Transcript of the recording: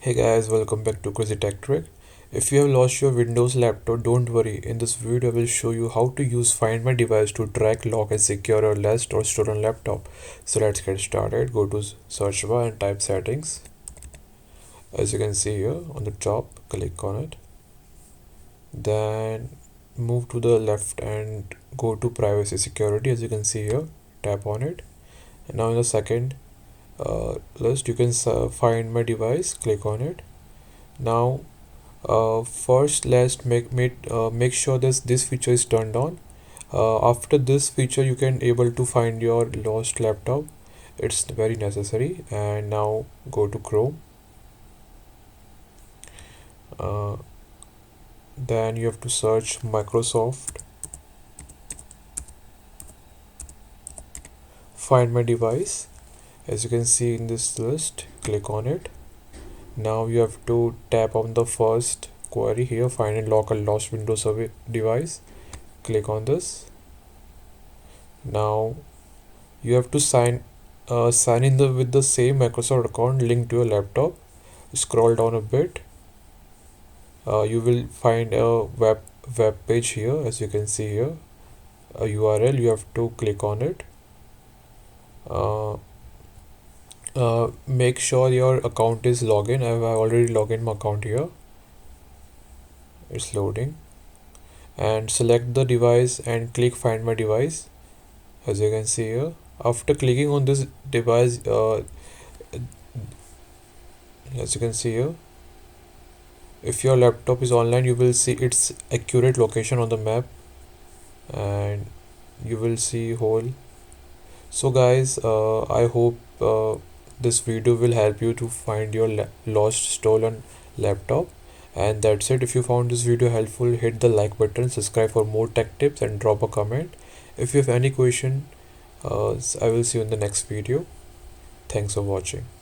Hey guys, welcome back to Crazy Tech Trick. If you have lost your Windows laptop, don't worry. In this video, I will show you how to use Find My Device to track, lock, and secure your lost or stolen laptop. So let's get started. Go to search bar and type settings. As you can see here on the top, click on it. Then move to the left and go to privacy security. As you can see here, tap on it. And now in the second list, you can find my device. Click on it. Now first let's make sure this feature is turned on. After this feature you can able to find your lost laptop. It's very necessary. And now go to Chrome. uh, then you have to search Microsoft Find My Device. As you can see in this list, click on it. Now you have to tap on the first query here, find and lock a lost Windows device. Click on this. Now you have to sign in with the same Microsoft account linked to your laptop. Scroll down a bit. You will find a web page here. As you can see here, a URL. You have to click on it. uh, make sure your account is login. I have already logged in my account here. It's loading. And select the device and click Find My Device. As you can see here, after clicking on this device, as you can see here, if your laptop is online, you will see its accurate location on the map, and you will see whole. So guys, I hope this video will help you to find your lost stolen laptop. And that's it. If you found this video helpful, hit the like button, subscribe for more tech tips, and drop a comment. If you have any question, I will see you in the next video. Thanks for watching.